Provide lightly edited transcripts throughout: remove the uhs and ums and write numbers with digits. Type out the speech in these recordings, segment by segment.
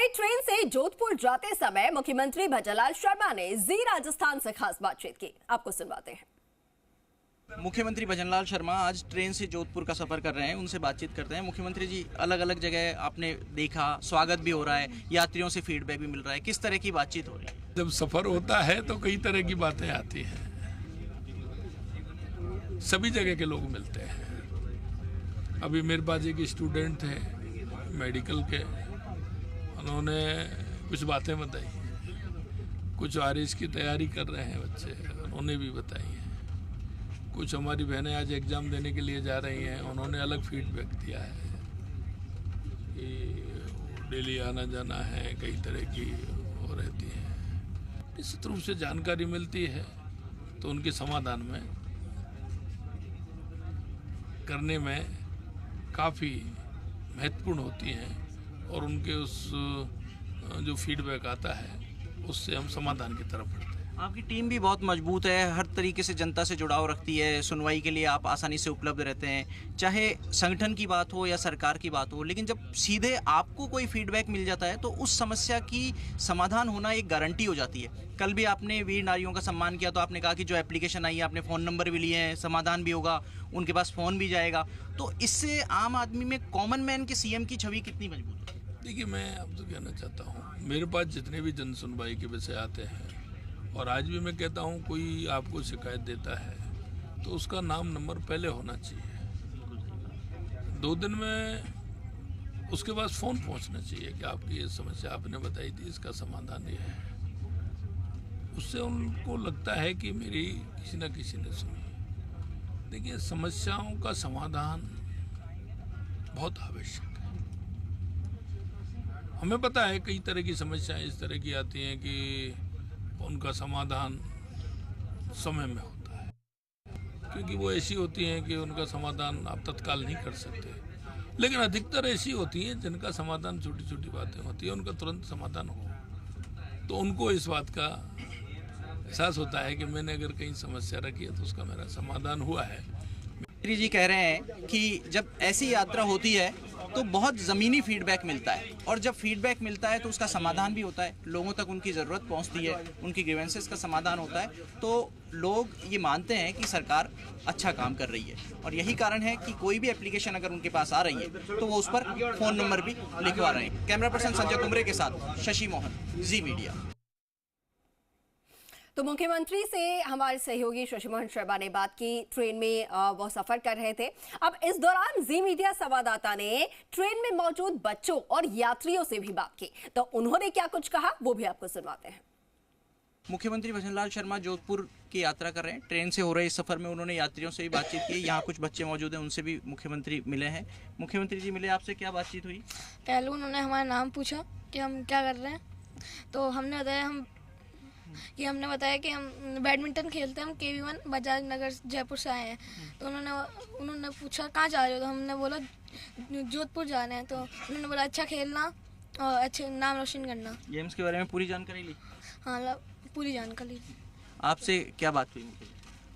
नई ट्रेन से जोधपुर जाते समय मुख्यमंत्री भजनलाल शर्मा ने जी राजस्थान से खास बातचीत की। आपको सुनवाते हैं। मुख्यमंत्री भजनलाल शर्मा आज ट्रेन से जोधपुर का सफर कर रहे हैं, उनसे बातचीत करते हैं। मुख्यमंत्री जी, अलग अलग जगह आपने देखा, स्वागत भी हो रहा है, यात्रियों से फीडबैक भी मिल रहा है, किस तरह की बातचीत हो रही है? जब सफर होता है तो कई तरह की बातें आती हैं, सभी जगह के लोग मिलते हैं। अभी मेरे पास एक स्टूडेंट थे मेडिकल के, उन्होंने कुछ बातें बताई, कुछ आरएस की तैयारी कर रहे हैं बच्चे, उन्होंने भी बताई हैं। कुछ हमारी बहनें आज एग्ज़ाम देने के लिए जा रही हैं, उन्होंने अलग फीडबैक दिया है कि डेली आना जाना है, कई तरह की हो रहती है। निश्चित रूप से जानकारी मिलती है तो उनके समाधान में करने में काफ़ी महत्वपूर्ण होती हैं और उनके उस जो फीडबैक आता है उससे हम समाधान की तरफ बढ़ते हैं। आपकी टीम भी बहुत मजबूत है, हर तरीके से जनता से जुड़ाव रखती है, सुनवाई के लिए आप आसानी से उपलब्ध रहते हैं, चाहे संगठन की बात हो या सरकार की बात हो। लेकिन जब सीधे आपको कोई फीडबैक मिल जाता है तो उस समस्या की समाधान होना एक गारंटी हो जाती है। कल भी आपने वीर नारियों का सम्मान किया तो आपने कहा कि जो एप्लीकेशन आई है आपने फ़ोन नंबर भी लिए हैं, समाधान भी होगा, उनके पास फ़ोन भी जाएगा। तो इससे आम आदमी में कॉमन मैन के सीएम की छवि कितनी मजबूत है? देखिए, मैं आपसे कहना चाहता हूँ, मेरे पास जितने भी जन सुनवाई के विषय आते हैं, और आज भी मैं कहता हूँ, कोई आपको शिकायत देता है तो उसका नाम नंबर पहले होना चाहिए। 2 दिन में उसके पास फ़ोन पहुँचना चाहिए कि आपकी ये समस्या आपने बताई थी, इसका समाधान ये है। उससे उनको लगता है कि मेरी किसी न किसी ने सुनी। देखिए, समस्याओं का समाधान बहुत आवश्यक है। हमें पता है कई तरह की समस्याएं इस तरह की आती हैं कि उनका समाधान समय में होता है, क्योंकि वो ऐसी होती हैं कि उनका समाधान आप तत्काल नहीं कर सकते। लेकिन अधिकतर ऐसी होती हैं जिनका समाधान छोटी छोटी बातें होती हैं, उनका तुरंत समाधान हो तो उनको इस बात का एहसास होता है कि मैंने अगर कहीं समस्या रखी है तो उसका मेरा समाधान हुआ है। मंत्री जी कह रहे हैं कि जब ऐसी यात्रा होती है तो बहुत ज़मीनी फीडबैक मिलता है, और जब फीडबैक मिलता है तो उसका समाधान भी होता है, लोगों तक उनकी ज़रूरत पहुंचती है, उनकी ग्रीवेंसेस का समाधान होता है, तो लोग ये मानते हैं कि सरकार अच्छा काम कर रही है। और यही कारण है कि कोई भी एप्लीकेशन अगर उनके पास आ रही है तो वो उस पर फ़ोन नंबर भी लिखवा रहे हैं। कैमरा पर्सन संजय कुमरे के साथ शशि मोहन, जी मीडिया। तो मुख्यमंत्री से हमारे सहयोगी शशि मोहन शर्मा ने बात की। ट्रेन में वो सफर कर रहे थे। अब इस दौरान जी मीडिया संवाददाता ने ट्रेन में मौजूद बच्चों और यात्रियों से भी बात की, तो उन्होंने क्या कुछ कहा वो भी आपको सुनवाते हैं। मुख्यमंत्री भजनलाल शर्मा जोधपुर की यात्रा कर रहे हैं। ट्रेन से हो रहे इस सफर में उन्होंने यात्रियों से भी बातचीत की। यहाँ कुछ बच्चे मौजूद हैं, उनसे भी मुख्यमंत्री मिले हैं। मुख्यमंत्री जी मिले, आपसे क्या बातचीत हुई? पहले उन्होंने हमारा नाम पूछा कि हम क्या कर रहे हैं, तो हमने बताया कि हम बैडमिंटन खेलते हैं, हम KV1 बजाज नगर जयपुर से आए हैं। तो उन्होंने पूछा कहाँ जा रहे हो, तो हमने बोला जोधपुर जा रहे हैं। तो उन्होंने बोला अच्छा खेलना और अच्छे नाम रोशन करना। गेम्स के बारे में पूरी जानकारी ली? हाँ, पूरी जानकारी। आपसे क्या बात हुई?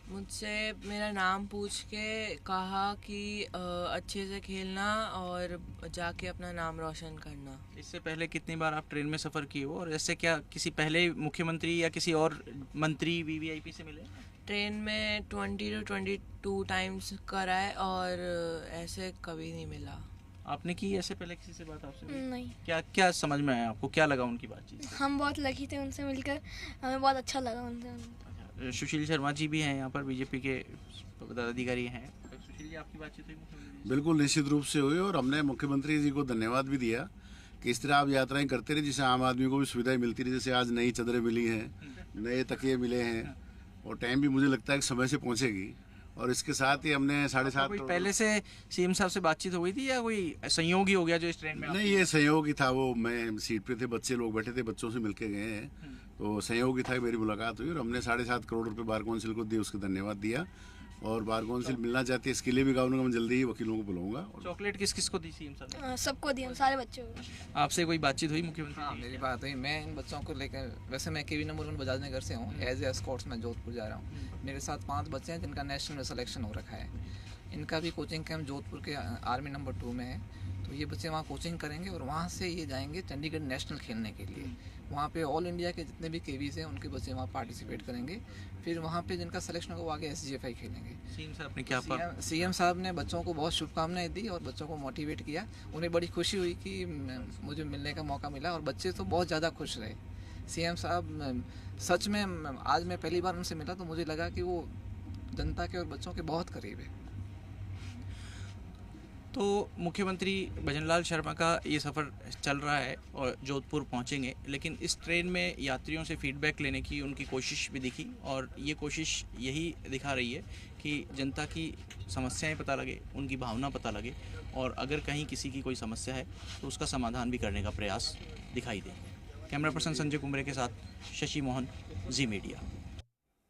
मुझसे मेरा नाम पूछ के कहा कि अच्छे से खेलना और जाके अपना नाम रोशन करना। इससे पहले कितनी बार आप ट्रेन में सफ़र किए हो, और ऐसे क्या किसी पहले मुख्यमंत्री या किसी और मंत्री VVIP से मिले? ट्रेन में 20 to 22 टाइम्स करा है और ऐसे कभी नहीं मिला। आपने की ऐसे पहले किसी से बात? आपसे नहीं। क्या समझ में आया आपको, क्या लगा उनकी बातचीत? हम बहुत लकी थे उनसे मिलकर, हमें बहुत अच्छा लगा उनसे। सुशील शर्मा जी भी हैं यहाँ पर, बीजेपी के पदाधिकारी हैं। सुशील जी, आपकी बातचीत हुई? बिल्कुल निश्चित रूप से हुई, और हमने मुख्यमंत्री जी को धन्यवाद भी दिया कि इस तरह आप यात्राएं करते रहे, जिससे आम आदमी को भी सुविधाएं मिलती रही। जैसे आज नई चादरें मिली हैं, नए तकिए मिले हैं, और टाइम भी मुझे लगता है कि समय से पहुंचेगी। और इसके साथ ही हमने 7.5 पहले से सीएम साहब से बातचीत हो गई थी या कोई संयोग ही हो गया जो इस ट्रेन में? नहीं, ये संयोग ही था। वो मैं सीट पे थे, बच्चे लोग बैठे थे, बच्चों से मिलके गए हैं, तो संयोग ही था कि मेरी मुलाकात हुई। और हमने 7.5 करोड़ रुपए बार काउंसिल को दिए, उसका धन्यवाद दिया। और बार काउंसिल मिलना चाहती है, इसके लिए भी गवर्नर मैं जल्दी ही वकीलों को बुलाऊंगा। चॉकलेट किस किस को दी सीएम साहब? सबको दी, हम सारे बच्चों को। आपसे कोई बातचीत हुई मुख्यमंत्री? हाँ, मेरी बात हुई। मैं इन बच्चों को लेकर, वैसे मैं KV नंबर 1 बजाज नगर से हूँ, एज ए एस्कॉर्ट्स मैं जोधपुर जा रहा हूँ। मेरे साथ 5 बच्चे हैं जिनका नेशनल में सिलेक्शन हो रखा है। इनका भी कोचिंग कैंप जोधपुर के आर्मी नंबर 2 में है। तो ये बच्चे वहाँ कोचिंग करेंगे और वहाँ से ये जाएंगे चंडीगढ़ नेशनल खेलने के लिए। वहाँ पे ऑल इंडिया के जितने भी केवीज हैं उनके बच्चे वहाँ पार्टिसिपेट करेंगे। फिर वहाँ पे जिनका सिलेक्शन होगा वो आगे SGFI खेलेंगे। सीएम साहब ने क्या सीएम साहब ने बच्चों को बहुत शुभकामनाएं दी और बच्चों को मोटिवेट किया। उन्हें बड़ी खुशी हुई कि मुझे मिलने का मौका मिला और बच्चे तो बहुत ज़्यादा खुश रहे। सीएम साहब सच में आज मैं पहली बार उनसे मिला तो मुझे लगा कि वो जनता के और बच्चों के बहुत करीब है। तो मुख्यमंत्री भजनलाल शर्मा का ये सफ़र चल रहा है और जोधपुर पहुंचेंगे, लेकिन इस ट्रेन में यात्रियों से फीडबैक लेने की उनकी कोशिश भी दिखी और ये कोशिश यही दिखा रही है कि जनता की समस्याएं पता लगे, उनकी भावना पता लगे और अगर कहीं किसी की कोई समस्या है तो उसका समाधान भी करने का प्रयास दिखाई दे। कैमरा पर्सन संजय कुमरे के साथ शशि मोहन, जी मीडिया।